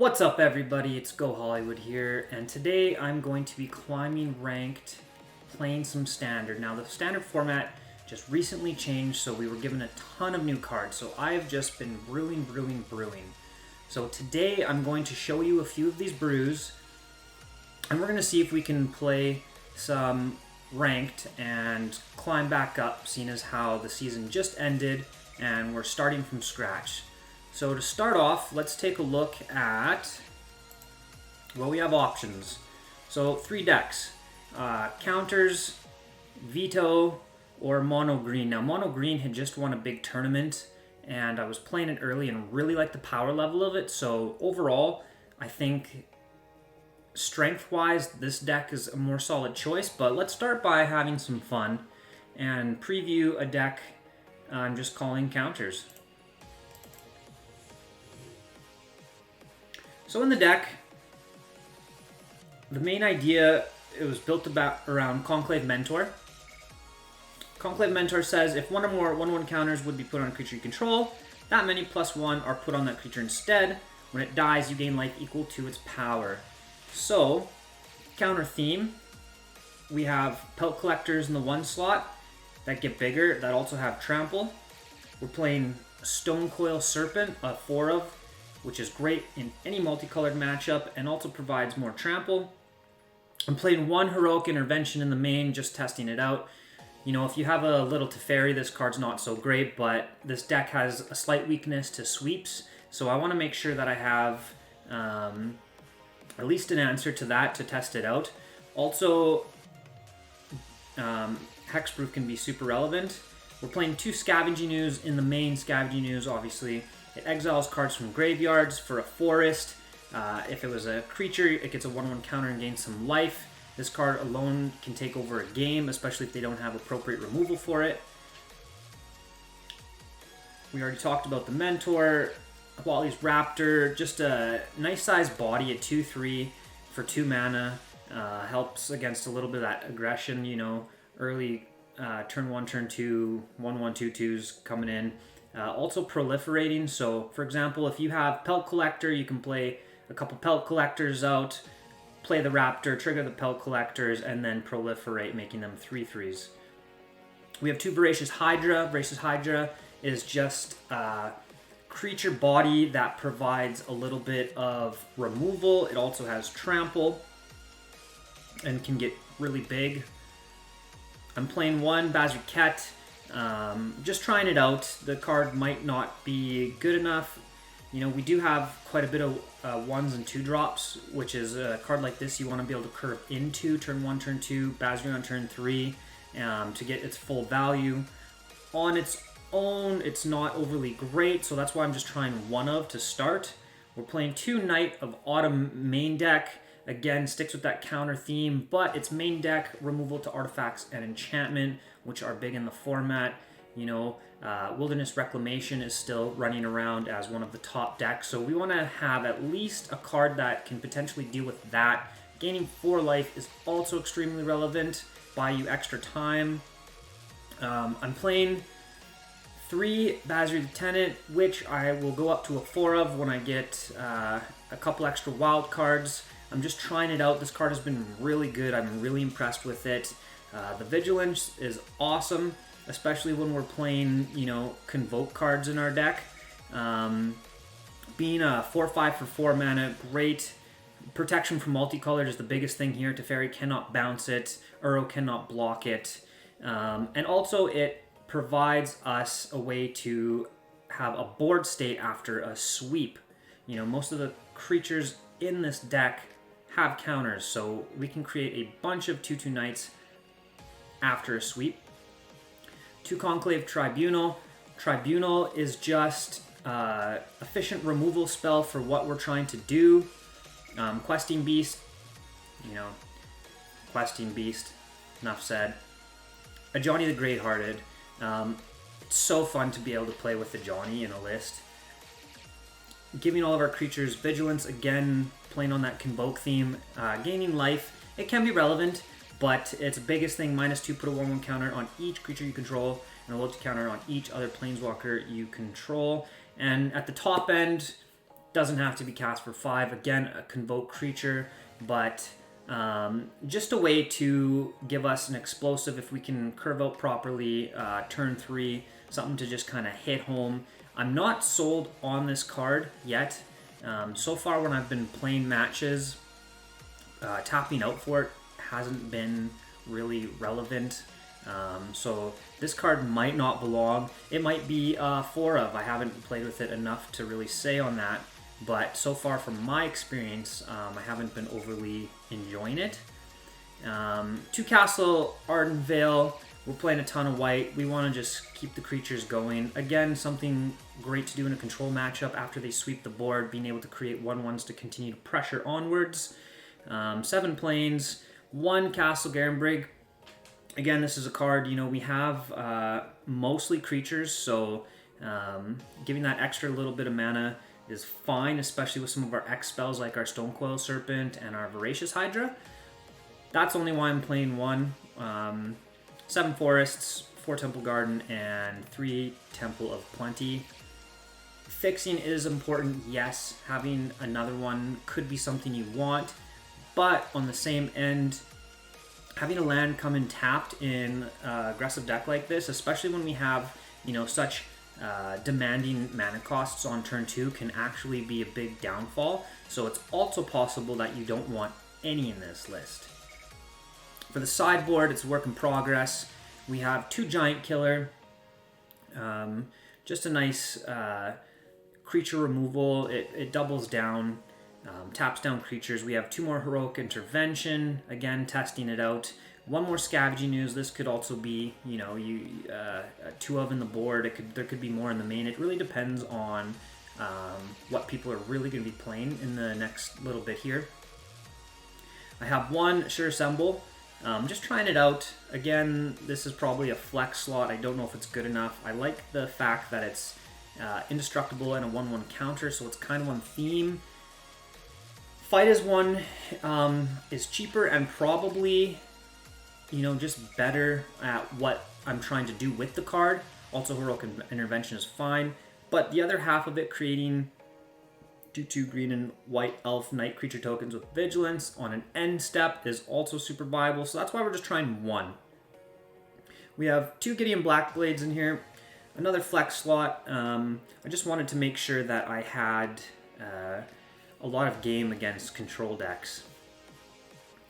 What's up everybody, it's Go Hollywood here, and today I'm going to be climbing ranked, playing some standard. Now the standard format just recently changed, so we were given a ton of new cards, so I have just been brewing. So today I'm going to show you a few of these brews, and we're going to see if we can play some ranked and climb back up, seeing as how the season just ended and we're starting from scratch. So to start off, let's take a look at, well, we have options. So 3 decks, counters, veto, or mono green. Now mono green had just won a big tournament and I was playing it early and really liked the power level of it. So overall, I think strength-wise, this deck is a more solid choice, but let's start by having some fun and preview a deck I'm just calling counters. So in the deck, the main idea, it was built around Conclave Mentor. Conclave Mentor says if one or more 1/1 counters would be put on a creature you control, that many +1 are put on that creature instead. When it dies, you gain life equal to its power. So, counter theme, we have Pelt Collectors in the 1 slot that get bigger, that also have Trample. We're playing Stone Coil Serpent, a 4 of, which is great in any multicolored matchup and also provides more trample. I'm playing 1 Heroic Intervention in the main, just testing it out. You know, if you have a little Teferi, this card's not so great, but this deck has a slight weakness to sweeps, so I want to make sure that I have at least an answer to that to test it out. Also, Hexproof can be super relevant. We're playing 2 Scavenging Ooze in the main. Scavenging Ooze, obviously, it exiles cards from graveyards for a forest. If it was a creature, it gets a 1/1 counter and gains some life. This card alone can take over a game, especially if they don't have appropriate removal for it. We already talked about the Mentor. Wally's Raptor, just a nice sized body at 2/3 for 2 mana. Helps against a little bit of that aggression, you know, early turn 1, turn 2, 1/1, 2/2s coming in. Also proliferating, so for example, if you have Pelt Collector, you can play a couple Pelt Collectors out, play the Raptor, trigger the Pelt Collectors, and then proliferate, making them 3/3s. We have 2 Voracious Hydra. Voracious Hydra is just a creature body that provides a little bit of removal. It also has trample and can get really big. I'm playing 1 Bazooket. Just trying it out. The card might not be good enough. You know, we do have quite a bit of 1s and 2 drops, which is a card like this you want to be able to curve into turn 1, turn 2, Bazooket on turn 3 to get its full value. On its own, it's not overly great, so that's why I'm just trying 1 of to start. We're playing 2 Knight of Autumn main deck. Again, sticks with that counter theme, but its main deck, removal to artifacts and enchantment, which are big in the format. You know, Wilderness Reclamation is still running around as one of the top decks, so we want to have at least a card that can potentially deal with that. Gaining 4 life is also extremely relevant, buy you extra time. I'm playing 3 Bazir Lieutenant, which I will go up to a 4 of when I get a couple extra wild cards. I'm just trying it out. This card has been really good. I'm really impressed with it. The Vigilance is awesome, especially when we're playing, you know, Convoke cards in our deck. Being a 4/5 for 4 mana, great. Protection from multicolored is the biggest thing here. Teferi cannot bounce it. Uro cannot block it. And also it provides us a way to have a board state after a sweep. You know, most of the creatures in this deck have counters, so we can create a bunch of 2/2 Knights after a sweep. 2 Conclave Tribunal. Tribunal is just efficient removal spell for what we're trying to do. Questing Beast, you know, Questing Beast, enough said. A Johnny the Greathearted. It's so fun to be able to play with the Johnny in a list. Giving all of our creatures Vigilance, again, playing on that Convoke theme. Gaining life, it can be relevant, but its biggest thing, -2, put a 1/1 counter on each creature you control, and a loyalty counter on each other Planeswalker you control. And at the top end, Doesn't have to be cast for 5. Again, a convoke creature, but just a way to give us an explosive if we can curve out properly, turn 3, something to just kind of hit home. I'm not sold on this card yet. So far when I've been playing matches, tapping out for it hasn't been really relevant. So this card might not belong. It might be 4 of. I haven't played with it enough to really say on that. But so far from my experience, I haven't been overly enjoying it. 2 Castle, Arden Vale. We're playing a ton of white. We want to just keep the creatures going. Again, something great to do in a control matchup after they sweep the board, being able to create 1/1s to continue to pressure onwards. 7 planes, 1 Castle Garenbrig. Again, this is a card, you know, we have mostly creatures, so giving that extra little bit of mana is fine, especially with some of our X spells like our Stonecoil Serpent and our Voracious Hydra. That's only why I'm playing 1. 7 Forests, 4 Temple Garden, and 3 Temple of Plenty. Fixing is important, yes. Having another one could be something you want, but on the same end, having a land come in tapped in aggressive deck like this, especially when we have, you know, such demanding mana costs on turn 2, can actually be a big downfall. So it's also possible that you don't want any in this list. For the sideboard, it's a work in progress. We have 2 Giant Killer, just a nice creature removal. It doubles down, taps down creatures. We have 2 more Heroic Intervention, again testing it out. 1 more Scavenging Ooze. This could also be, you know, 2 of in the board. There could be more in the main. It really depends on what people are really going to be playing in the next little bit here. I have 1 Sure Assemble. Just trying it out. Again, this is probably a flex slot. I don't know if it's good enough. I like the fact that it's indestructible and a 1/1 counter, so it's kind of on theme. Fight as 1 is cheaper and probably, you know, just better at what I'm trying to do with the card. Also, Heroic Intervention is fine, but the other half of it, creating 2/2 green and white elf knight creature tokens with vigilance on an end step, is also super viable. So that's why we're just trying 1. We have 2 Gideon Blackblades in here, another flex slot. I just wanted to make sure that I had a lot of game against control decks,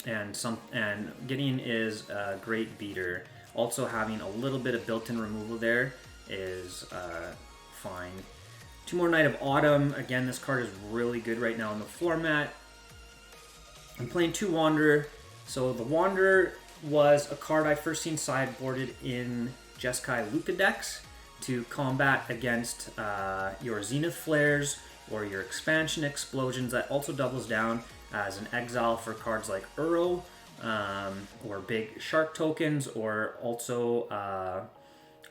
and Gideon is a great beater. Also, having a little bit of built-in removal there is fine. 2 more Knight of Autumn. Again, this card is really good right now in the format. I'm playing 2 Wanderer. So the Wanderer was a card I first seen sideboarded in Jeskai Luka decks to combat against your Zenith Flares or your Expansion Explosions. That also doubles down as an exile for cards like Uro, or big Shark tokens, or also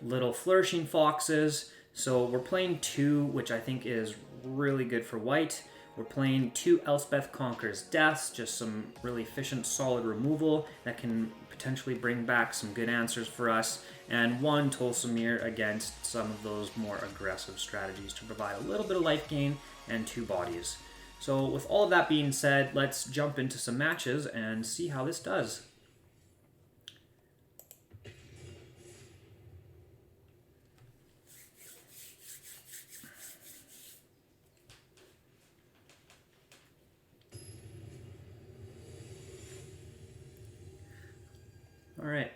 little Flourishing Foxes. So we're playing 2, which I think is really good for white. We're playing 2 Elspeth Conquers Deaths, just some really efficient, solid removal that can potentially bring back some good answers for us. And 1 Tolsimir against some of those more aggressive strategies to provide a little bit of life gain, and 2 bodies. So with all of that being said, let's jump into some matches and see how this does. All right.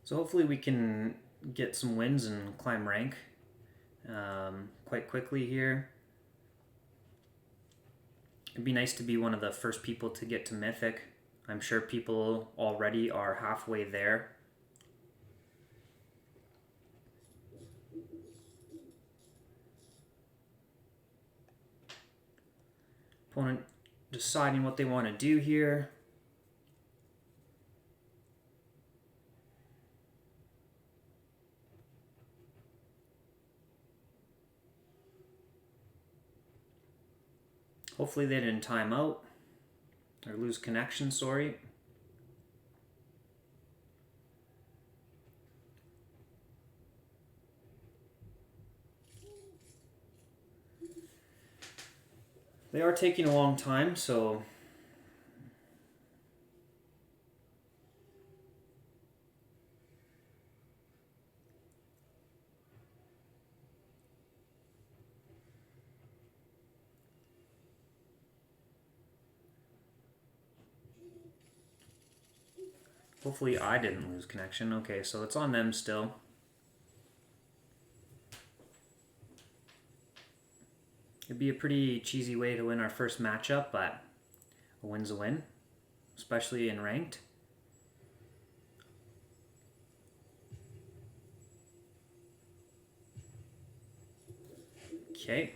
So hopefully we can get some wins and climb rank quite quickly here. It'd be nice to be one of the first people to get to Mythic. I'm sure people already are halfway there. Opponent deciding what they want to do here. Hopefully they didn't time out or lose connection, sorry. They are taking a long time, so hopefully I didn't lose connection. Okay, so it's on them still. It'd be a pretty cheesy way to win our first matchup, but a win's a win, especially in ranked. Okay.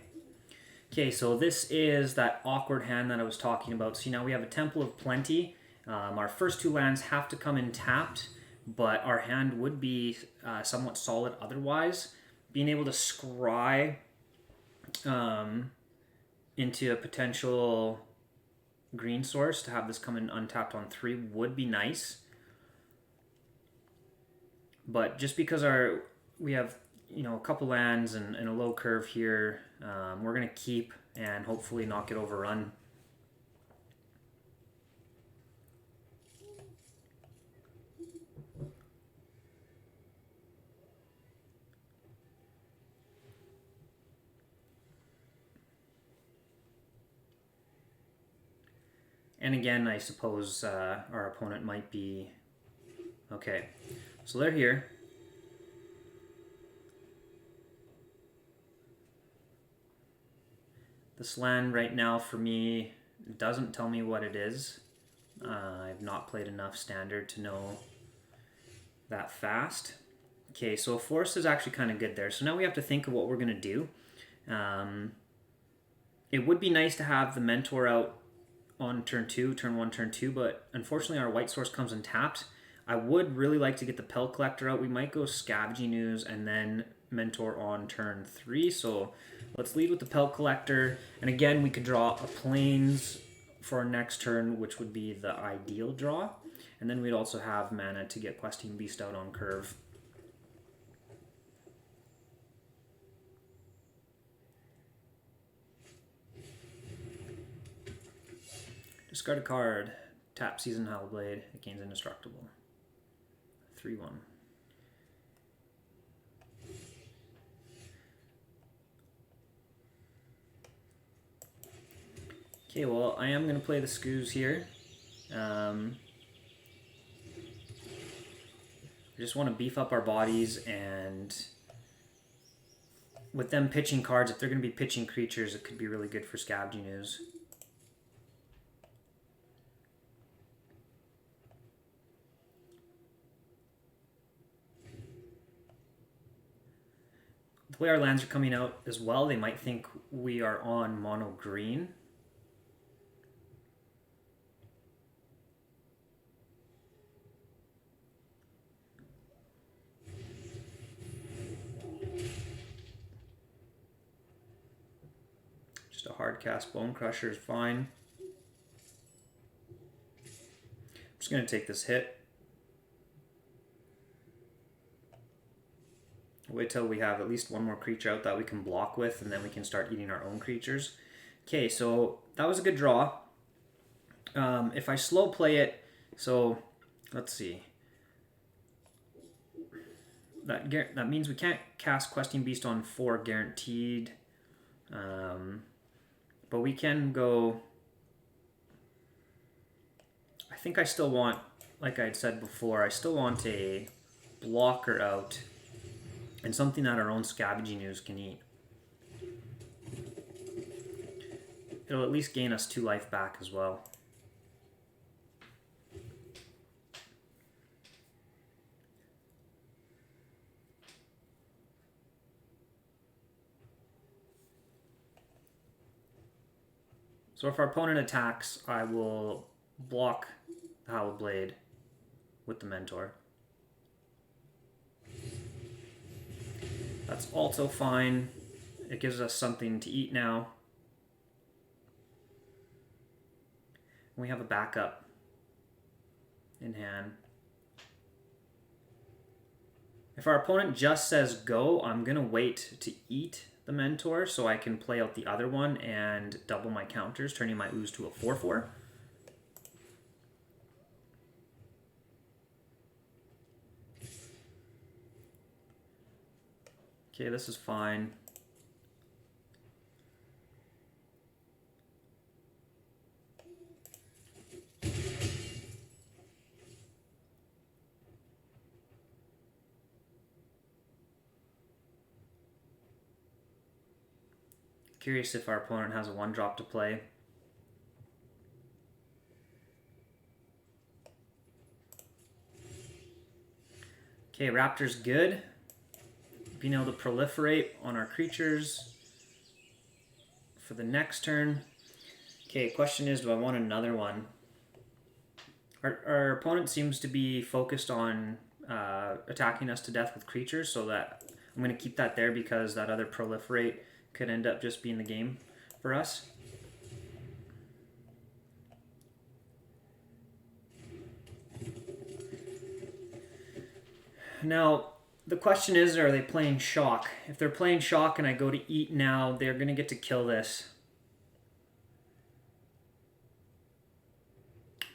Okay, so this is that awkward hand that I was talking about. See, now we have a Temple of Plenty. Our first two lands have to come in tapped, but our hand would be somewhat solid otherwise. Being able to scry into a potential green source to have this come in untapped on 3 would be nice. But just because we have a couple lands and a low curve here, we're going to keep and hopefully not get overrun. And again, I suppose our opponent might be... Okay, so they're here. This land right now for me doesn't tell me what it is. I've not played enough standard to know that fast. Okay, so a force is actually kind of good there. So now we have to think of what we're going to do. It would be nice to have the Mentor out on turn 1, turn 2, but unfortunately our white source comes in tapped. I would really like to get the Pell Collector out. We might go Scavenging Ooze and then Mentor on turn 3. So let's lead with the Pell Collector. And again, we could draw a Plains for our next turn, which would be the ideal draw. And then we'd also have mana to get Questing Beast out on curve. Discard a card. Tap Seasoned Howlblade. It gains Indestructible. 3-1. Okay, well, I am going to play the Scoos here. I just want to beef up our bodies, and with them pitching cards, if they're going to be pitching creatures, it could be really good for Scavenging Ooze. The way our lands are coming out as well, they might think we are on mono green. Just a hard cast Bone Crusher is fine. I'm just going to take this hit. Wait till we have at least one more creature out that we can block with, and then we can start eating our own creatures. Okay, so that was a good draw. If I slow play it, so let's see. That means we can't cast Questing Beast on 4 guaranteed. But we can go... I think I still want, like I had said before, I still want a blocker out and something that our own Scavenging Ooze can eat. It'll at least gain us 2 life back as well. So if our opponent attacks, I will block the Howlblade with the Mentor. That's also fine. It gives us something to eat now. We have a backup in hand. If our opponent just says go, I'm going to wait to eat the Mentor, so I can play out the other one and double my counters, turning my ooze to a 4/4. Okay, this is fine. Curious if our opponent has a 1-drop to play. Okay, Raptor's good. Being able to proliferate on our creatures for the next turn. Okay, question is, do I want another one? Our opponent seems to be focused on attacking us to death with creatures, so that I'm going to keep that there because that other proliferate could end up just being the game for us. Now, the question is, are they playing Shock? If they're playing Shock and I go to eat now, they're going to get to kill this.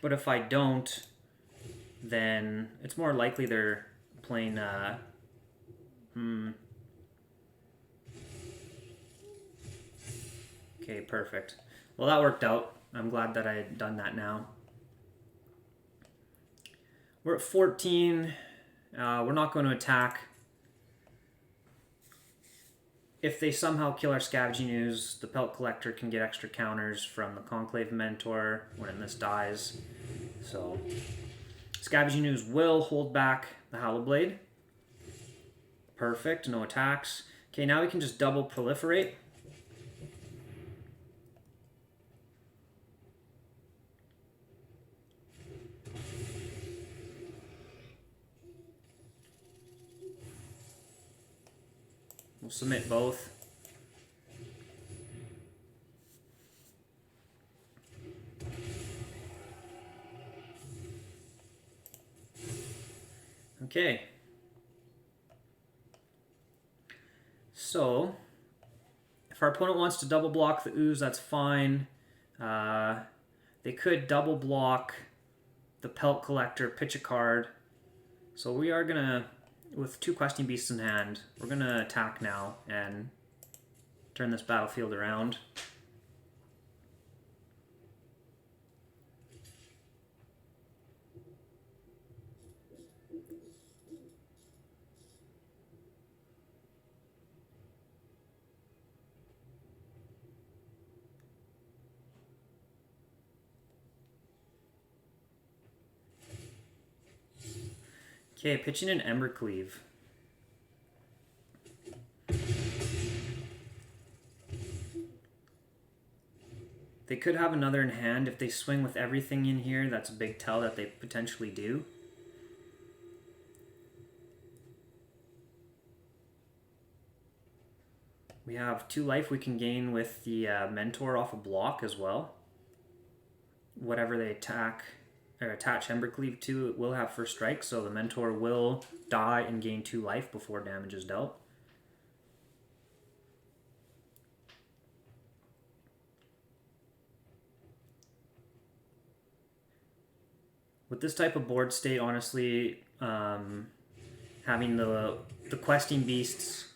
But if I don't, then it's more likely they're playing... Okay, perfect. Well, that worked out. I'm glad that I had done that now. We're at 14. We're not going to attack. If they somehow kill our Scavenging Ooze, the Pelt Collector can get extra counters from the Conclave Mentor when this dies. So, Scavenging Ooze will hold back the Hallowblade. Perfect, no attacks. Okay, now we can just double proliferate. We'll submit both. Okay. So, if our opponent wants to double block the Ooze, that's fine. They could double block the Pelt Collector, pitch a card. So we are going to, with 2 Questing Beasts in hand, we're going to attack now and turn this battlefield around. Okay, pitching an Embercleave. They could have another in hand. If they swing with everything in here, that's a big tell that they potentially do. We have 2 life we can gain with the Mentor off a block as well. Whatever they attack or attach Embercleave to, it will have first strike, so the Mentor will die and gain 2 life before damage is dealt. With this type of board state, honestly, having the Questing Beasts,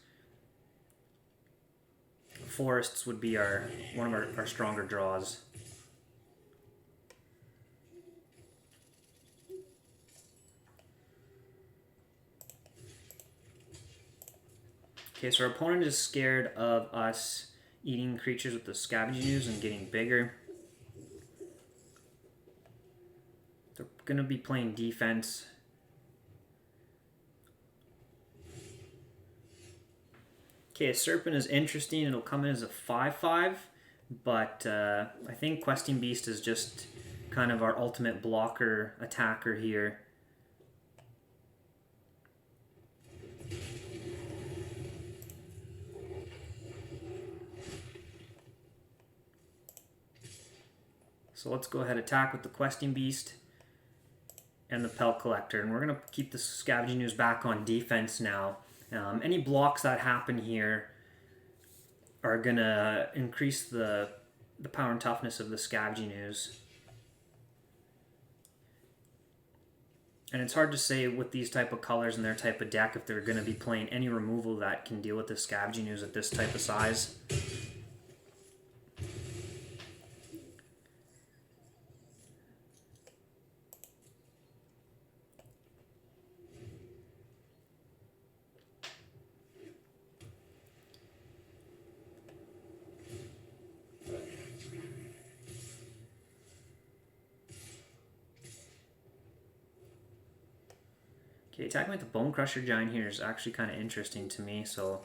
Forests would be one of our stronger draws. Okay, so our opponent is scared of us eating creatures with the Scavenging Ooze and getting bigger. They're going to be playing defense. Okay, a Serpent is interesting. It'll come in as a 5/5, but I think Questing Beast is just kind of our ultimate blocker attacker here. So let's go ahead and attack with the Questing Beast and the Pelt Collector. And we're going to keep the Scavenging Ooze back on defense now. Any blocks that happen here are gonna increase the power and toughness of the Scavengers. And it's hard to say with these type of colors and their type of deck if they're going to be playing any removal that can deal with the Scavengers at this type of size. Okay, attacking with the Bone Crusher Giant here is actually kind of interesting to me. So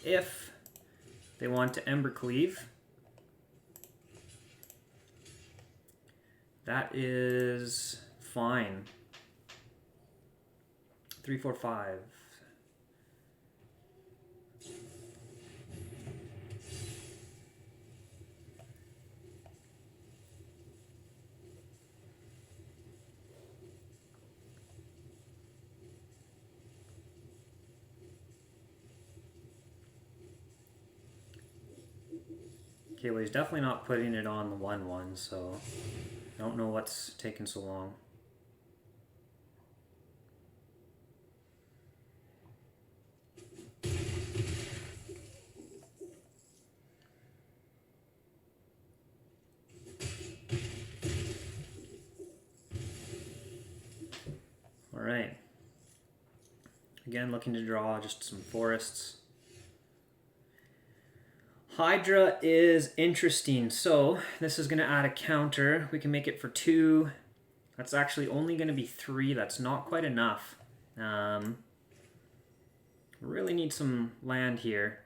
if they want to Ember Cleave, that is fine. 3, 4, 5. Okay, well he's definitely not putting it on the 1/1, so I don't know what's taking so long. All right. Again, looking to draw just some forests. Hydra is interesting. So this is going to add a counter. We can make it for 2. That's actually only going to be 3. That's not quite enough. Really need some land here.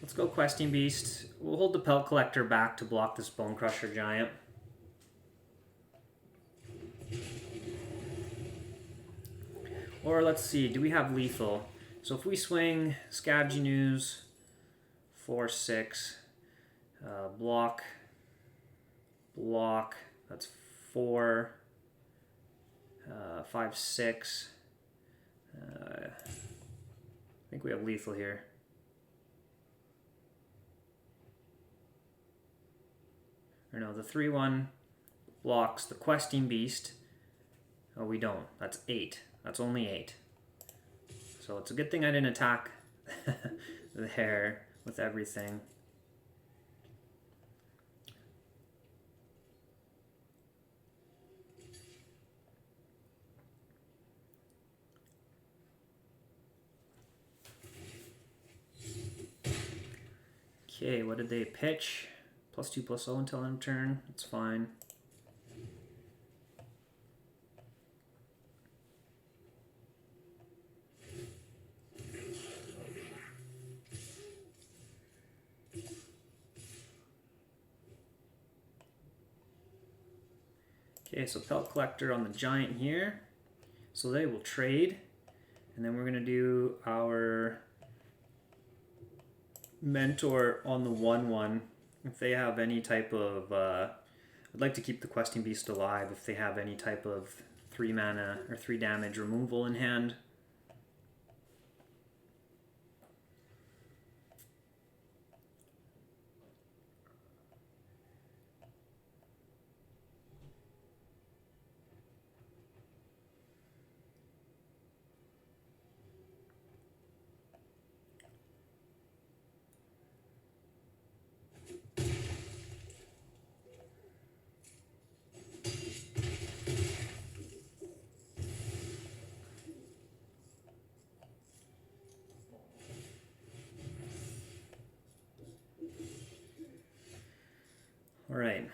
Let's go Questing Beast. We'll hold the Pelt Collector back to block this Bone Crusher Giant. Or let's see, do we have lethal? So if we swing Scavengers 4, 6, block, that's 4, 5, 6. I think we have lethal here. Or no, the 3/1 blocks the Questing Beast. Oh, we don't. That's 8. That's only 8. So it's a good thing I didn't attack there with everything. Okay, what did they pitch? +2/+0 until end turn. That's fine. Okay, so Pelt Collector on the Giant here. So they will trade. And then we're going to do our Mentor on the 1/1. If they have any type of... I'd like to keep the Questing Beast alive if they have any type of 3 mana or 3 damage removal in hand. All right.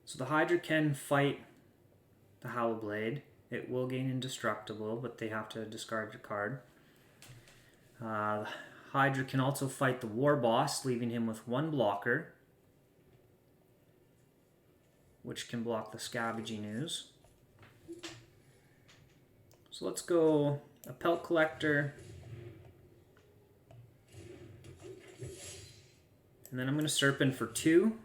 So the Hydra can fight the Howlblade. It will gain Indestructible, but they have to discard a card. Hydra can also fight the War Boss, leaving him with 1 blocker, which can block the Scavengers. So let's go a Pelt Collector. And then I'm going to Serpent for 2.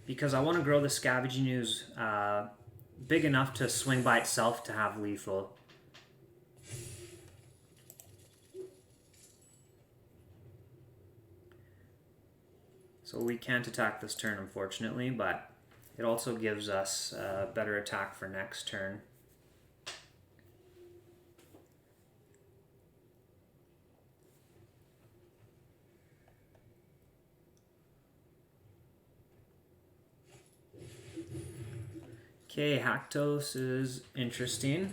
because I want to grow the Scavenging Ooze big enough to swing by itself to have lethal. So we can't attack this turn, unfortunately, but it also gives us a better attack for next turn. Okay, Haktos is interesting.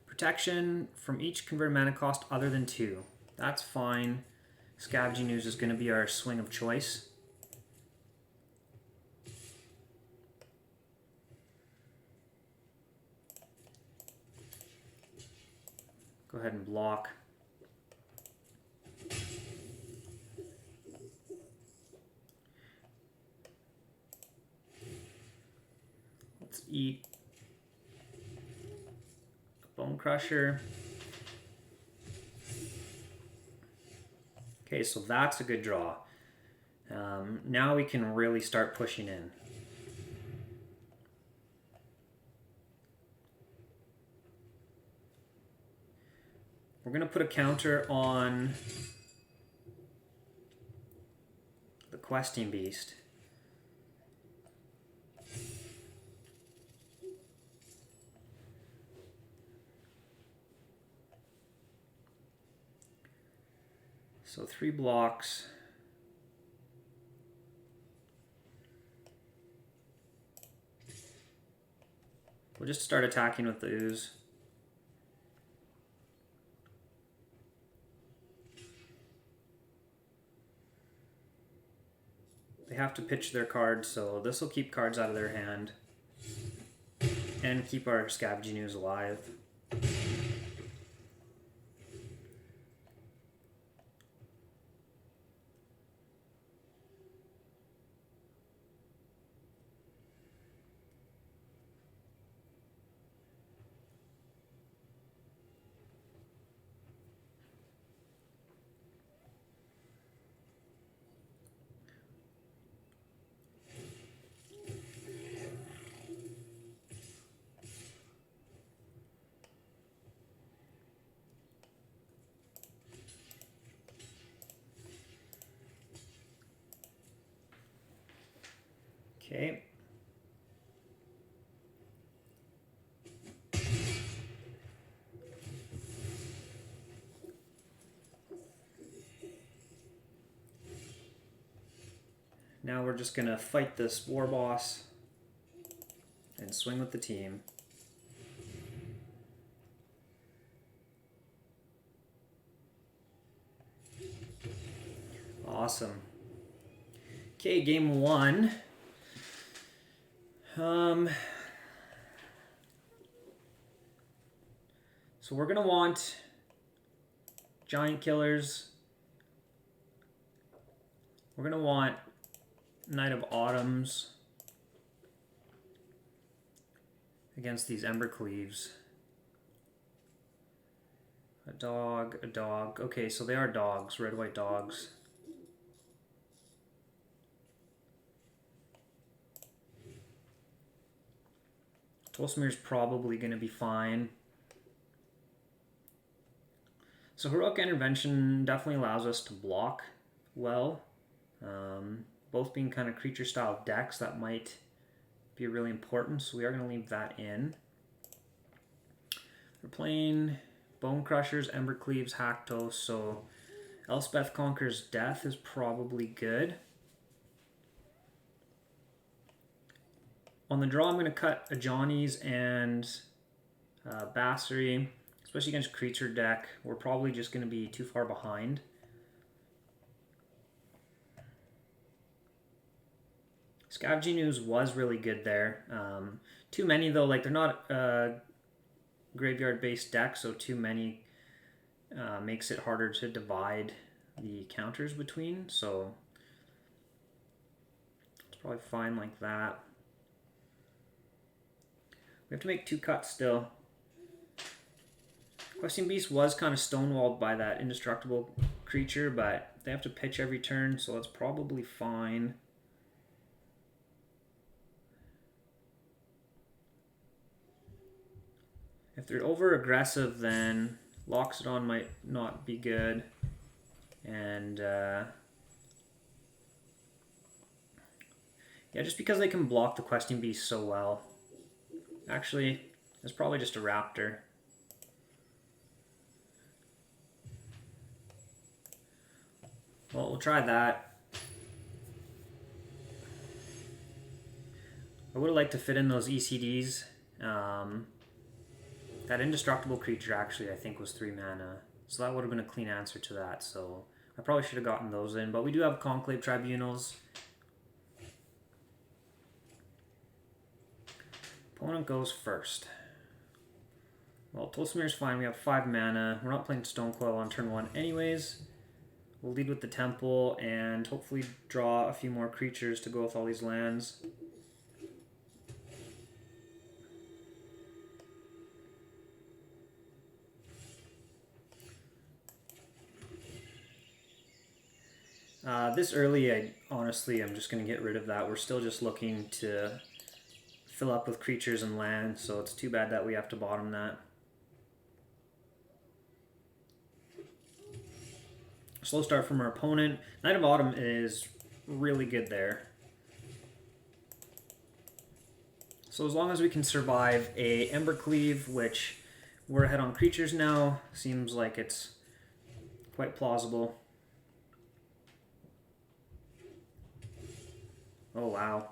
Protection from each converted mana cost other than 2. That's fine. Scavenging Ooze is going to be our swing of choice. Go ahead and block. Let's eat a Bone Crusher. Okay, so that's a good draw. Now we can really start pushing in. We're going to put a counter on the Questing Beast. So 3 blocks. We'll just start attacking with the Ooze. They have to pitch their cards, so this will keep cards out of their hand and keep our Scavenging Ooze alive. Okay. Now we're just going to fight this war boss and swing with the team. Awesome. Okay, game 1. So we're going to want Giant Killers. We're going to want Knight of Autumns against these Ember Cleaves. A dog, a dog. Okay, so they are dogs, red-white dogs. Tolsmir's probably going to be fine. So Heroic Intervention definitely allows us to block well. Both being kind of creature style decks, that might be really important, so we are going to leave that in. We're playing Bone Crushers, Ember Cleaves, Haktos, so Elspeth Conquers Death is probably good. On the draw, I'm going to cut a Johnny's and Bassery, especially against creature deck. We're probably just going to be too far behind. Scavenging Ooze was really good there. Too many though, like they're not a graveyard-based deck, so too many makes it harder to divide the counters between. So it's probably fine like that. We have to make 2 cuts still. Questing Beast was kind of stonewalled by that indestructible creature, but they have to pitch every turn, so that's probably fine. If they're over aggressive, then Loxodon might not be good. And yeah, just because they can block the questing beast so well. Actually, it's probably just a raptor. Well, we'll try that. I would have liked to fit in those ECDs. That indestructible creature actually I think was 3 mana. So that would have been a clean answer to that. So I probably should have gotten those in. But we do have Conclave Tribunals. Opponent goes first. Well, Tolsimir's fine. We have 5 mana. We're not playing Stonecoil on turn 1 anyways. We'll lead with the Temple and hopefully draw a few more creatures to go with all these lands. This early, I honestly am just going to get rid of that. We're still just looking to fill up with creatures and land, so it's too bad that we have to bottom that. Slow start from our opponent. Knight of Autumn is really good there. So as long as we can survive a Embercleave, which we're ahead on creatures now, seems like it's quite plausible. Oh, wow.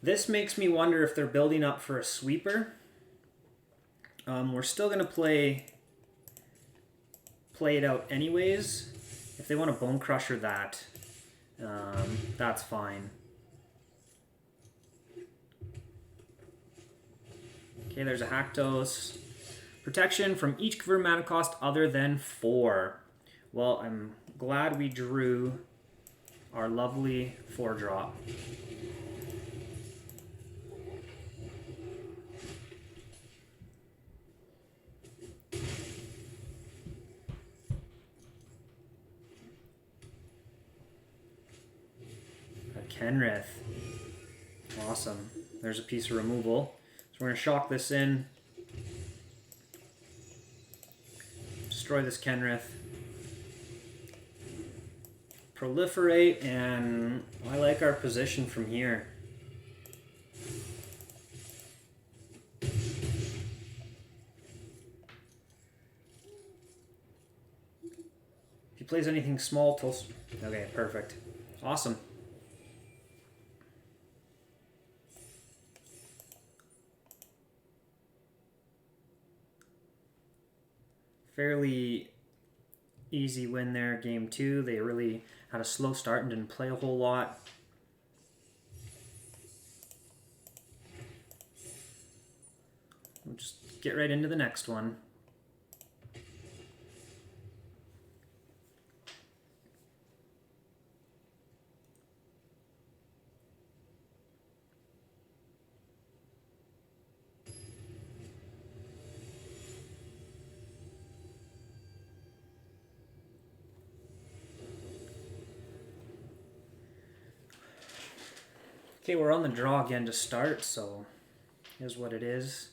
This makes me wonder if they're building up for a sweeper. We're still going to play it out anyways. If they want to Bone Crusher that, that's fine. Okay, there's a Haktos. Protection from each converted mana cost other than 4. Well, I'm glad we drew our lovely 4-drop. A Kenrith. Awesome. There's a piece of removal. So we're going to shock this in. Destroy this Kenrith. Proliferate, and I like our position from here. If he plays anything small, okay, perfect. Awesome. Fairly easy win there, game 2. They really had a slow start and didn't play a whole lot. We'll just get right into the next one. Okay, we're on the draw again to start, so here's what it is.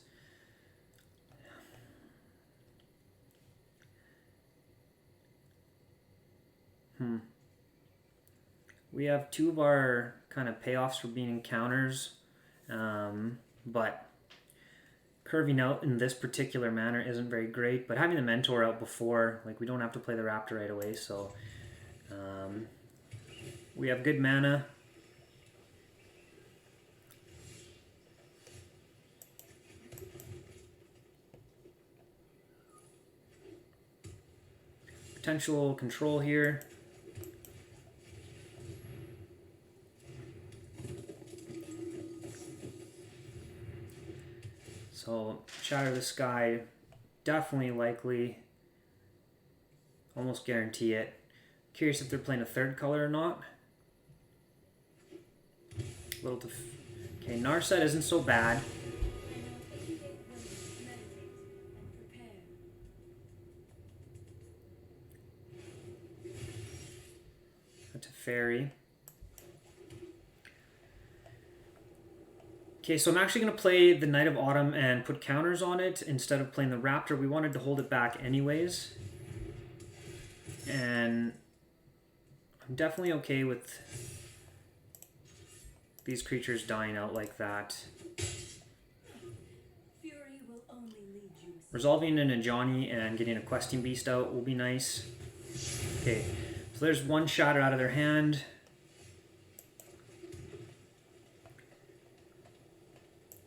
We have 2 of our kind of payoffs for being encounters, but curving out in this particular manner isn't very great. But having the Mentor out before, like, we don't have to play the Raptor right away, so we have good mana. Potential control here. So Shatter the Sky, definitely likely. Almost guarantee it. Curious if they're playing a 3rd color or not. Okay, Narset isn't so bad. That's a fairy. Okay, so I'm actually going to play the Knight of Autumn and put counters on it instead of playing the Raptor. We wanted to hold it back anyways. And I'm definitely okay with these creatures dying out like that. Resolving an Ajani and getting a Questing Beast out will be nice. Okay, so there's one Shatter out of their hand.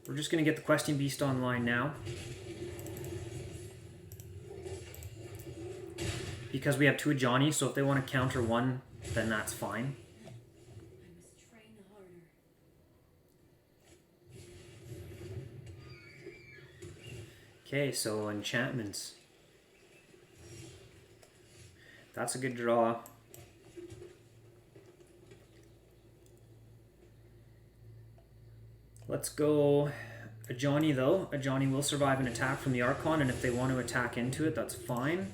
We're just going to get the Questing Beast online now. Because we have two Ajani, so if they want to counter one, then that's fine. Okay, so enchantments. That's a good draw. Let's go Ajani though. Ajani will survive an attack from the Archon, and if they want to attack into it, that's fine.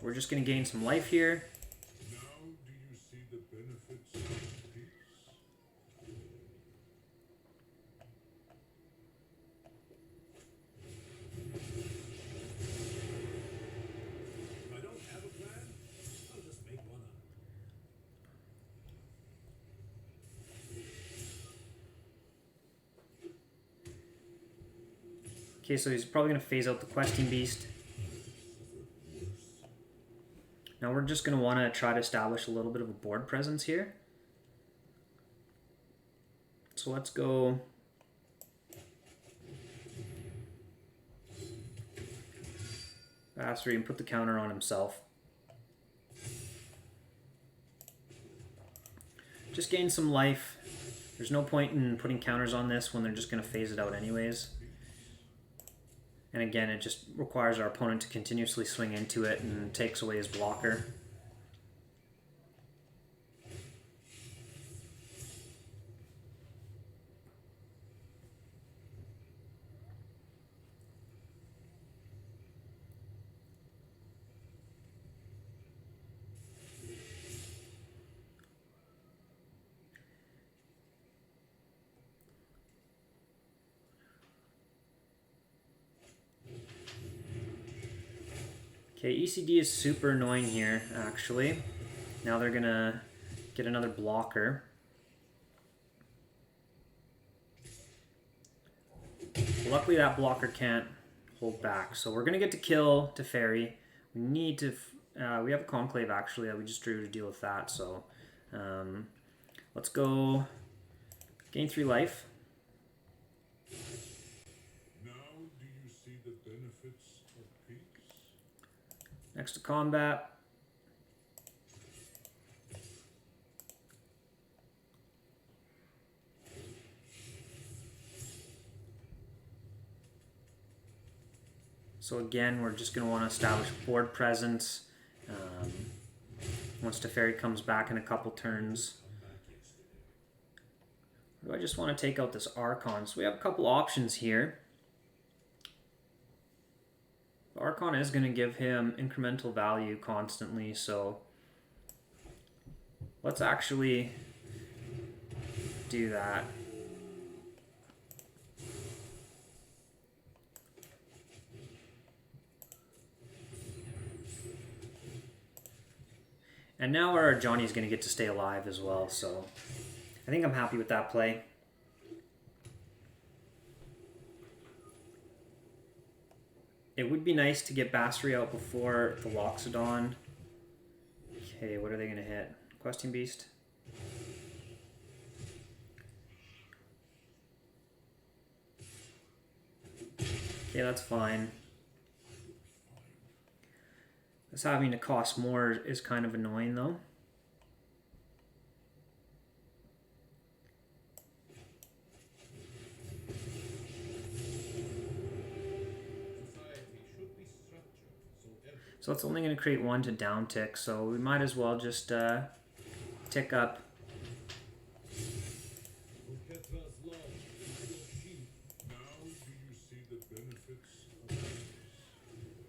We're just going to gain some life here. Okay, so he's probably going to phase out the Questing Beast. Now we're just going to want to try to establish a little bit of a board presence here. So let's go... Faster and put the counter on himself. Just gain some life. There's no point in putting counters on this when they're just going to phase it out anyways. And again, it just requires our opponent to continuously swing into it and takes away his blocker. Okay, ECD is super annoying here, actually. Now they're gonna get another blocker. Luckily that blocker can't hold back, so we're gonna get to kill Teferi. We need to... we have a Conclave, actually, that we just drew to deal with that, so... let's go... Gain 3 life. Next to combat. So again, we're just going to want to establish board presence. Once Teferi comes back in a couple turns. Or do I just want to take out this Archon? So we have a couple options here. Archon is going to give him incremental value constantly, so let's actually do that. And now our Johnny's going to get to stay alive as well, so I think I'm happy with that play. It would be nice to get Basri out before the Loxodon. Okay, what are they going to hit? Questing Beast? Okay, that's fine. This having to cost more is kind of annoying though. So it's only going to create 1 to down tick, so we might as well just tick up.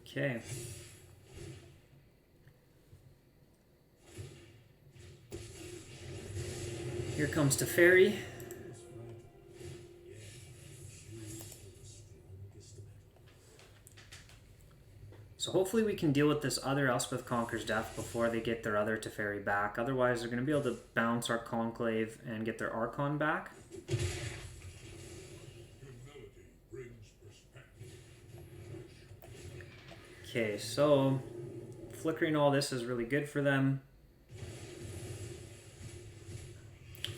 Okay. Here comes Teferi. So hopefully we can deal with this other Elspeth Conqueror's Death before they get their other Teferi back. Otherwise, they're going to be able to bounce our Conclave and get their Archon back. Okay, so flickering all this is really good for them.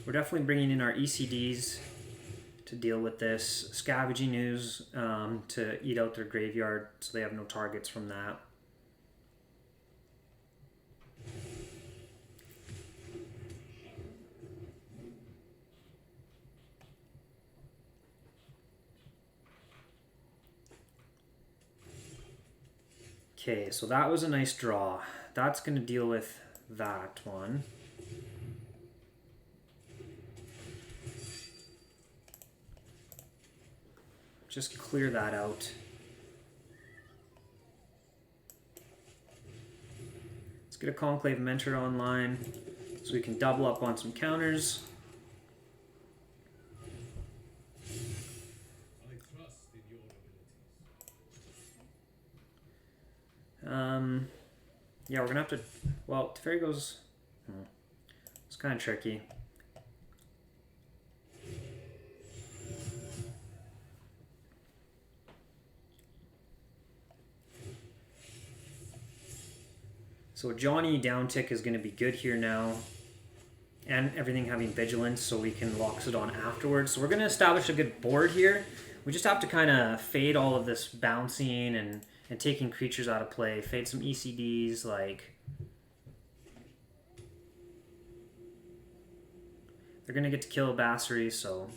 We're definitely bringing in our ECDs to deal with this. Scavenging Ooze to eat out their graveyard so they have no targets from that. Okay, so that was a nice draw. That's going to deal with that one. Just clear that out. Let's get a Conclave Mentor online so we can double up on some counters. Yeah, we're gonna have to. Well, Teferi goes. It's kind of tricky. So Johnny downtick is going to be good here now. And everything having vigilance so we can Loxodon afterwards. So we're going to establish a good board here. We just have to kind of fade all of this bouncing and taking creatures out of play. Fade some ECDs like... They're going to get to kill a Bassery, so...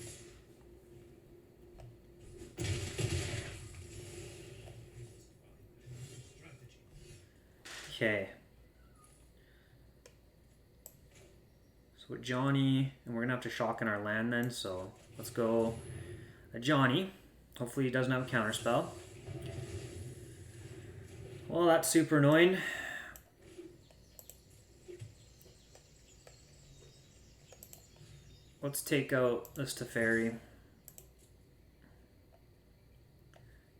Okay. So Johnny, and we're going to have to shock in our land then, so let's go a Johnny. Hopefully he doesn't have a counterspell. Well, that's super annoying. Let's take out this Teferi.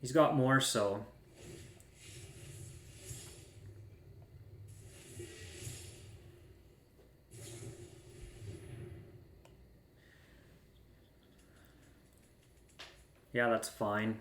He's got more, so... Yeah, that's fine.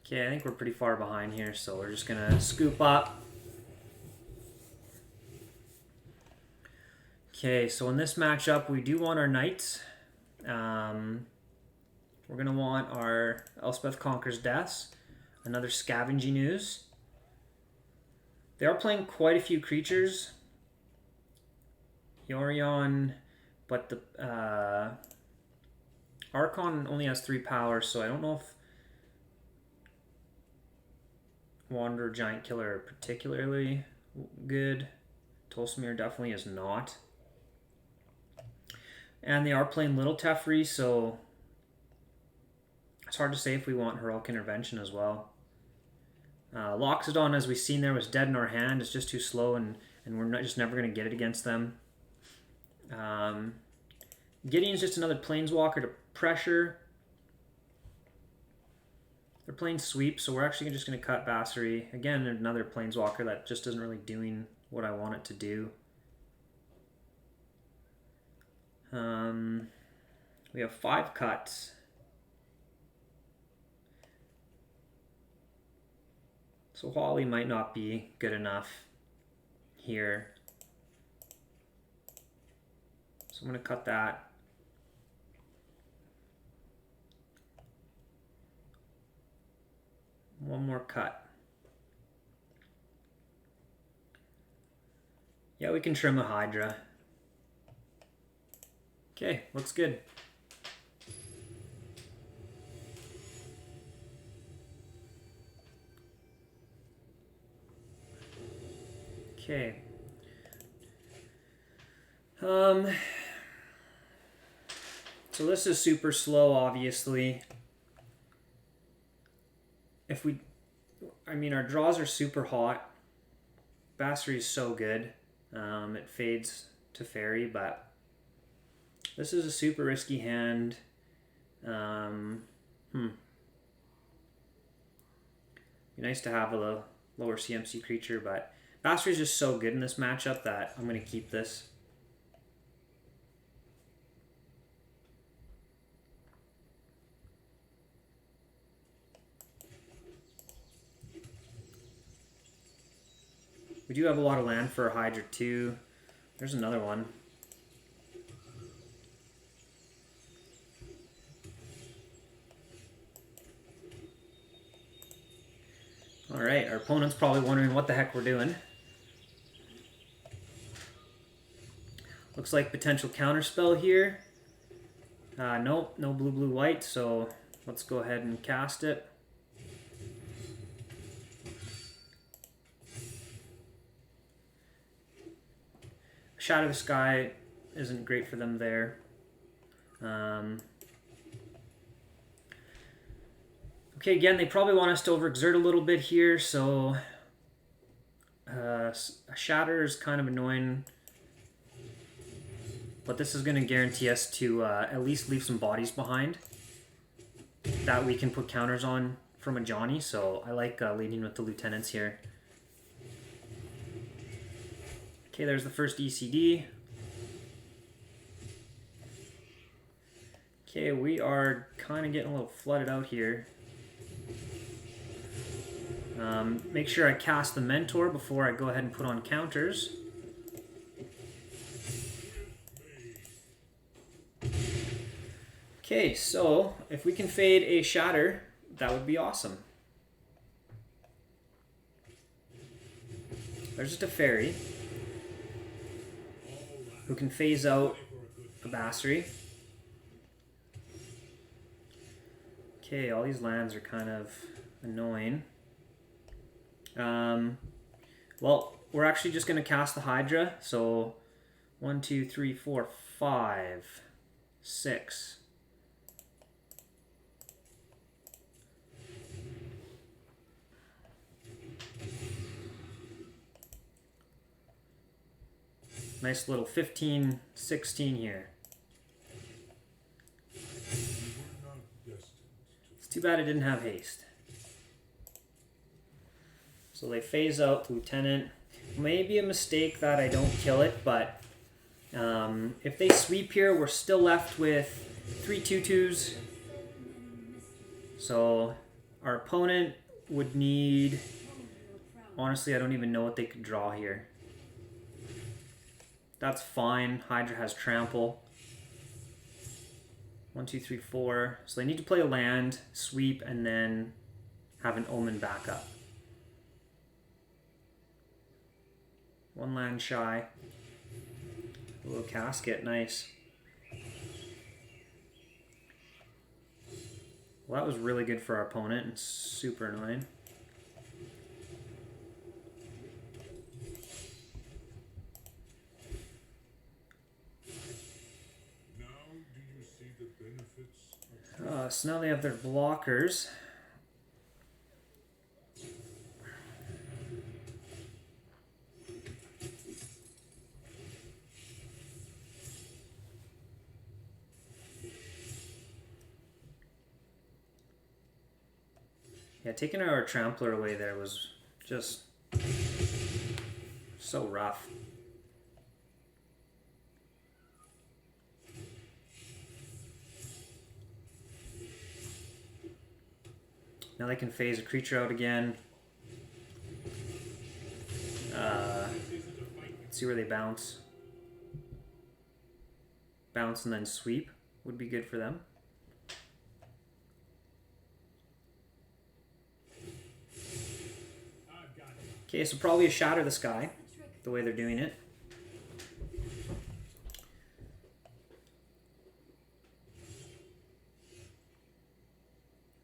Okay, I think we're pretty far behind here, so we're just gonna scoop up. Okay, so in this matchup, we do want our knights. We're gonna want our Elspeth Conqueror's Deaths, another Scavenging Ooze. They are playing quite a few creatures. Yorion, but the Archon only has 3 power, so I don't know if Wanderer Giant Killer are particularly good. Tolsimir definitely is not. And they are playing Little Teferi, so it's hard to say if we want Heroic Intervention as well. Loxodon, as we've seen there, was dead in our hand. It's just too slow, and we're just never going to get it against them. Gideon's just another Planeswalker to pressure. They're playing Sweep, so we're actually just going to cut Bassery. Again, another Planeswalker that just isn't really doing what I want it to do. We have 5 cuts. So Wally might not be good enough here. So I'm going to cut that. One more cut. Yeah, we can trim a Hydra. Okay, looks good. Okay. So this is super slow, obviously. If we, I mean, our draws are super hot. Basri is so good. It fades to fairy, but this is a super risky hand. Be nice to have a lower CMC creature, but Basri is just so good in this matchup that I'm going to keep this. We do have a lot of land for a Hydra too. There's another one. Alright, our opponent's probably wondering what the heck we're doing. Looks like potential counterspell here. Nope, no blue, blue, white, so let's go ahead and cast it. Shadow of the Sky isn't great for them there. Okay, again, they probably want us to overexert a little bit here, so a Shatter is kind of annoying. But this is going to guarantee us to at least leave some bodies behind that we can put counters on from a Johnny, so I like leading with the lieutenants here. Okay, there's the first ECD. Okay, we are kind of getting a little flooded out here. Make sure I cast the Mentor before I go ahead and put on counters. Okay, so if we can fade a Shatter, that would be awesome. There's just a Fairy who can phase out a Basri. Okay, all these lands are kind of annoying. Well, we're actually just going to cast the Hydra. So 1, 2, 3, 4, 5, 6. Nice little 15, 16 here. It's too bad it didn't have haste. So they phase out Lieutenant. Maybe a mistake that I don't kill it, but if they sweep here, we're still left with 3 2/2s. So our opponent would need... Honestly, I don't even know what they could draw here. That's fine. Hydra has trample. 1, 2, 3, 4. So they need to play a land, sweep, and then have an Omen backup. 1 land shy. A little casket, nice. Well, that was really good for our opponent and super annoying. So now they have their blockers. Yeah, taking our trampler away there was just so rough. Now they can phase a creature out again. See where they bounce. Bounce and then sweep would be good for them. Okay, so probably a Shatter the Sky, the way they're doing it.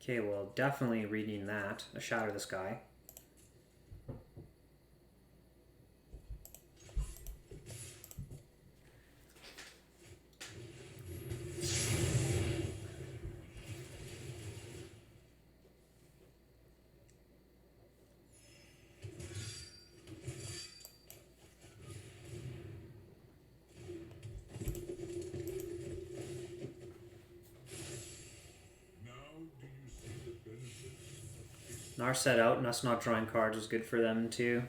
Okay, well, definitely reading that, a Shatter the Sky. Our set out and us not drawing cards was good for them too.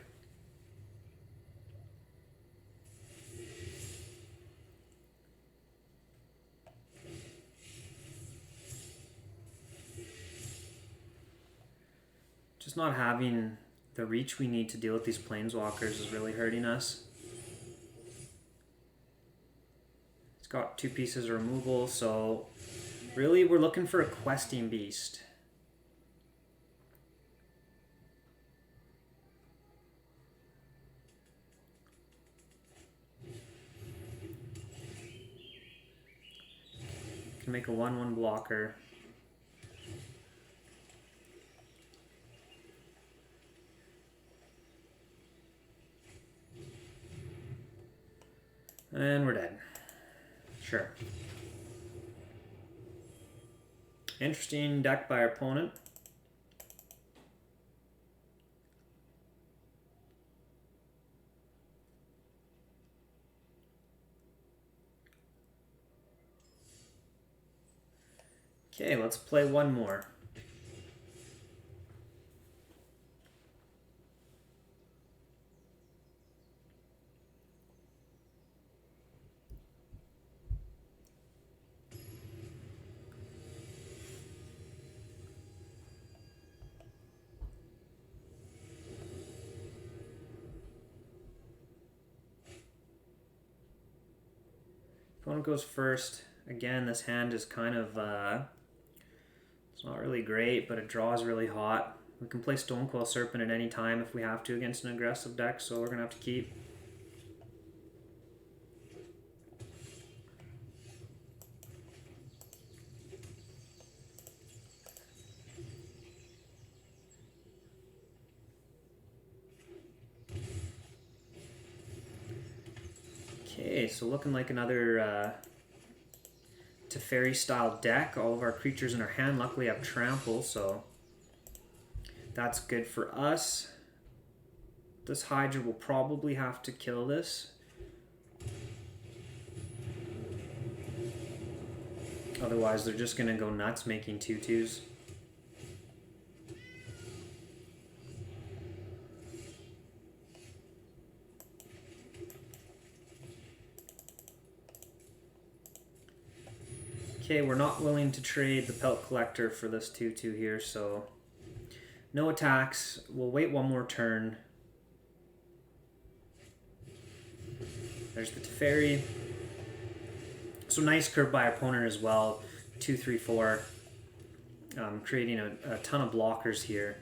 Just not having the reach we need to deal with these planeswalkers is really hurting us. It's got 2 pieces of removal, so really we're looking for a questing beast. Can make a 1/1 blocker. And we're dead. Sure. Interesting deck by our opponent. Okay, let's play one more. Opponent goes first. Again, this hand is kind of, it's not really great, but it draws really hot. We can play Stonecoil Serpent at any time if we have to against an aggressive deck, so we're going to have to keep. Okay, so looking like another Teferi style deck. All of our creatures in our hand luckily have trample, so that's good for us. This Hydra will probably have to kill this. Otherwise, they're just going to go nuts making 2/2s. Okay, we're not willing to trade the Pelt Collector for this 2/2 here, so no attacks. We'll wait one more turn. There's the Teferi. So nice curve by our opponent as well. 2, 3, 4. Creating a ton of blockers here.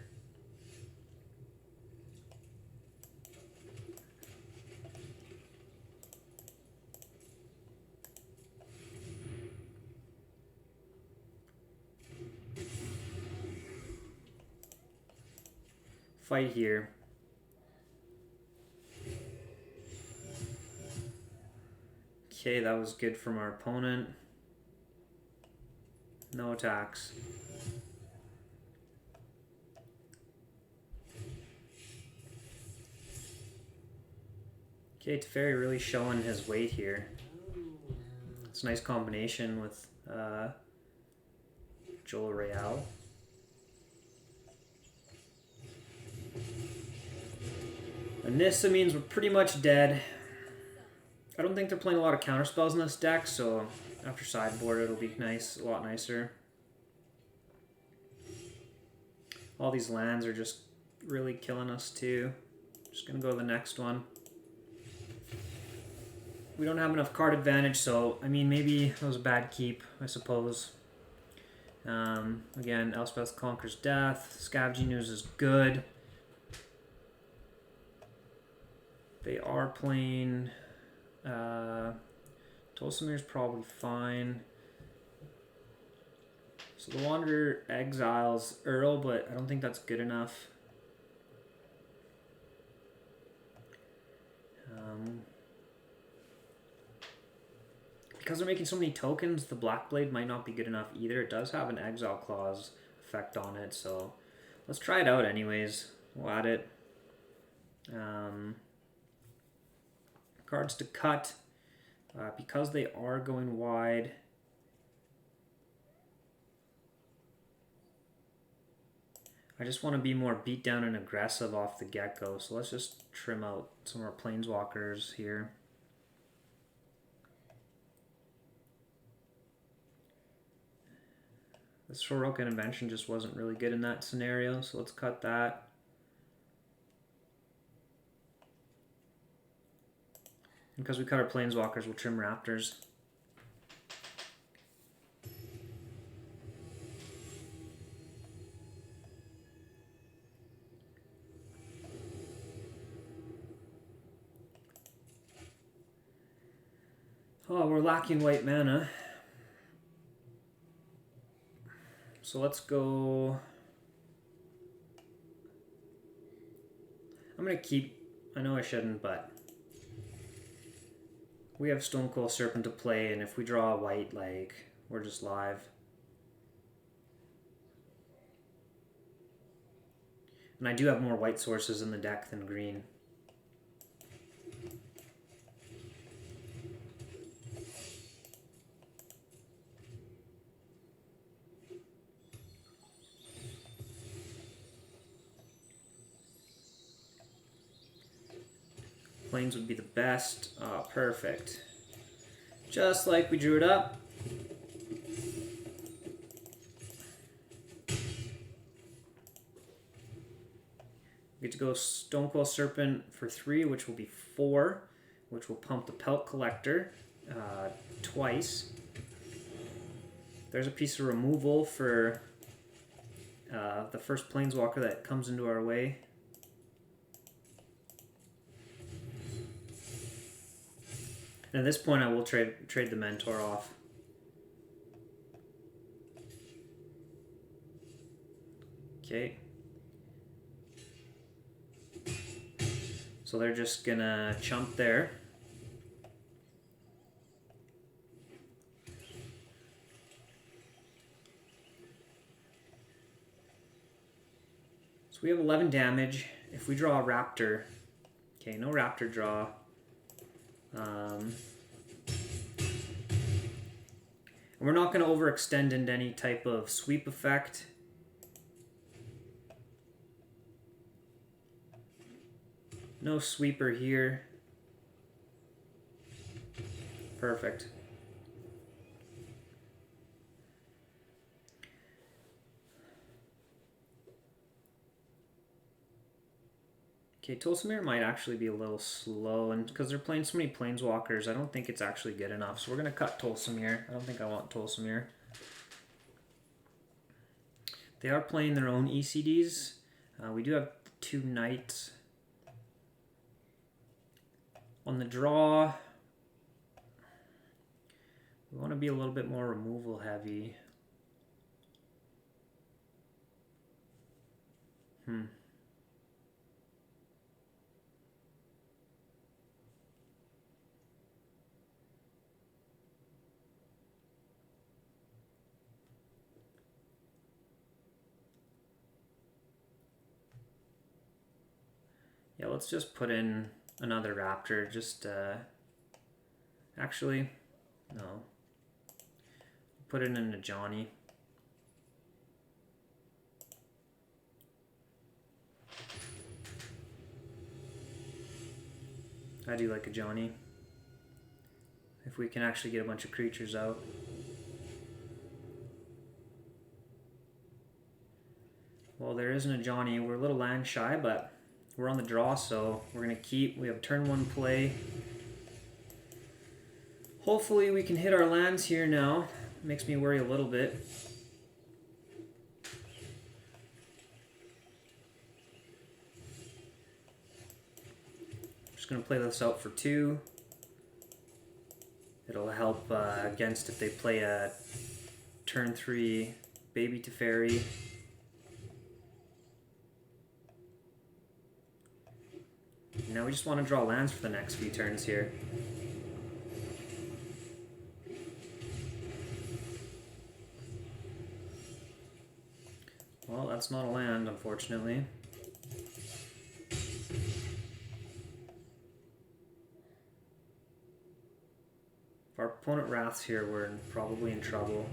Fight here. Okay, that was good from our opponent. No attacks. Okay, Teferi really showing his weight here. It's a nice combination with Joel Real. And Nissa means we're pretty much dead. I don't think they're playing a lot of counterspells in this deck, so after sideboard it'll be nice, a lot nicer. All these lands are just really killing us too. Just gonna go to the next one. We don't have enough card advantage, so I mean maybe it was a bad keep, I suppose. Again, Elspeth Conquers Death. Scavenging News is good. They are playing Tolsimir's probably fine. So the Wanderer exiles Earl, but I don't think that's good enough. Because they're making so many tokens, the Blackblade might not be good enough either. It does have an exile clause effect on it, so let's try it out anyways. We'll add it. Cards to cut. Because they are going wide. I just want to be more beat down and aggressive off the get-go, so let's just trim out some of our planeswalkers here. The Soroka Invention just wasn't really good in that scenario, so let's cut that. And because we cut our planeswalkers, we'll trim raptors. Oh, we're lacking white mana. So let's go... I'm going to keep... I know I shouldn't, but... we have Stonecoil Serpent to play, and if we draw a white, like, we're just live. And I do have more white sources in the deck than green. Plains would be the best. Oh, perfect. Just like we drew it up. We get to go Stonecoil Serpent for 3, which will be 4, which will pump the Pelt Collector twice. There's a piece of removal for the first Planeswalker that comes into our way. And at this point, I will trade the Mentor off. Okay. So they're just gonna chump there. So we have 11 damage. If we draw a Raptor, okay, no Raptor draw. And we're not going to overextend into any type of sweep effect. No sweeper here. Perfect. Okay, Tolsimir might actually be a little slow, and because they're playing so many Planeswalkers, I don't think it's actually good enough. So we're going to cut Tolsimir. I don't think I want Tolsimir. They are playing their own ECDs. We do have 2 Knights. On the draw, we want to be a little bit more removal heavy. Yeah, let's just put in another Raptor. Just, actually, no. Put it in a Johnny. I do like a Johnny. If we can actually get a bunch of creatures out. Well, there isn't a Johnny. We're a little land shy, but we're on the draw, so we're going to keep. We have turn 1 play. Hopefully we can hit our lands here now. Makes me worry a little bit. Just going to play this out for 2. It'll help against if they play a turn 3 Baby Teferi. Now we just want to draw lands for the next few turns here. Well, that's not a land, unfortunately. If our opponent wraths here, we're probably in trouble.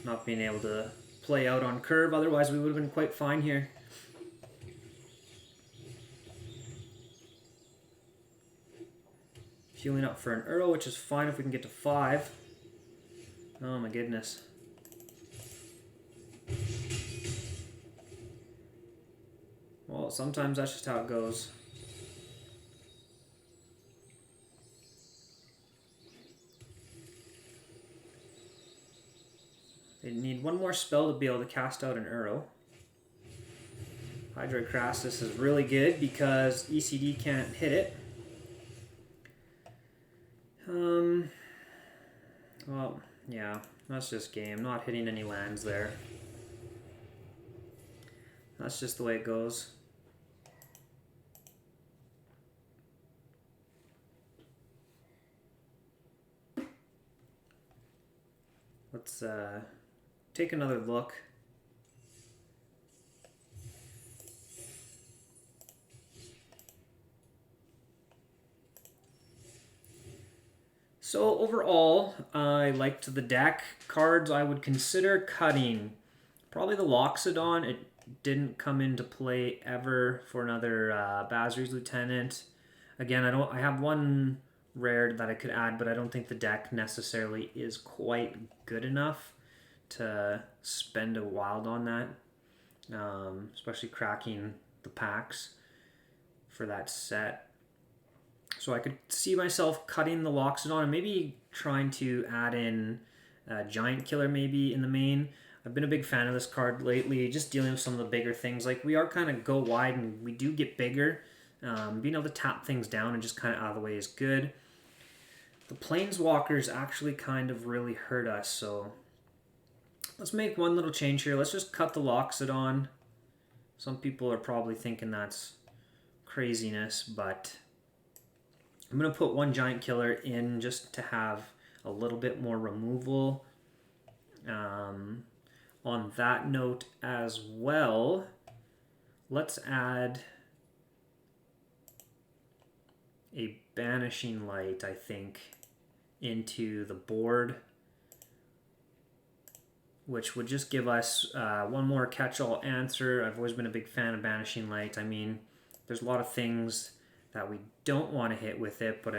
not being able to play out on curve. Otherwise, we would have been quite fine here. Healing up for an Earl, which is fine if we can get to 5. Oh my goodness. Well, sometimes that's just how it goes. They need one more spell to be able to cast out an Earl. Hydrocrassus is really good because ECD can't hit it. Well, yeah, that's just game. Not hitting any lands there. That's just the way it goes. Let's take another look. So overall, I liked the deck. Cards I would consider cutting. Probably the Loxodon. It didn't come into play ever for another Basri's Lieutenant. Again, I have one rare that I could add, but I don't think the deck necessarily is quite good enough to spend a wild on that. Especially cracking the packs for that set. So I could see myself cutting the Loxodon and maybe trying to add in a Giant Killer maybe in the main. I've been a big fan of this card lately, just dealing with some of the bigger things. Like, we are kind of go wide and we do get bigger. Being able to tap things down and just kind of out of the way is good. The Planeswalkers actually kind of really hurt us, so let's make one little change here. Let's just cut the Loxodon. Some people are probably thinking that's craziness, but I'm going to put one Giant Killer in just to have a little bit more removal. On that note as well, let's add a Banishing Light, I think, into the board, which would just give us one more catch-all answer. I've always been a big fan of Banishing Light. I mean, there's a lot of things that we don't want to hit with it, but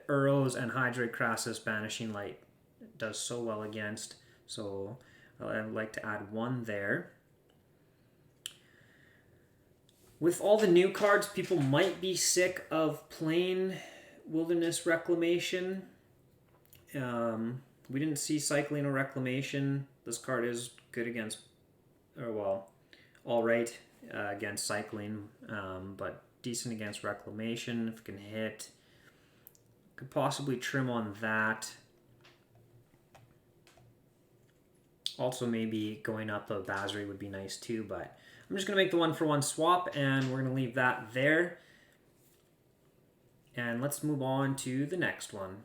Uros and Hydrocrassus Banishing Light does so well against, so I'd like to add one there. With all the new cards, people might be sick of plain Wilderness Reclamation. We didn't see Cycling or Reclamation. This card is good against, or well, alright against Cycling, but decent against Reclamation if it can hit. Could possibly trim on that. Also, maybe going up a Basri would be nice too, but I'm just going to make the 1-for-1 swap, and we're going to leave that there. And let's move on to the next one.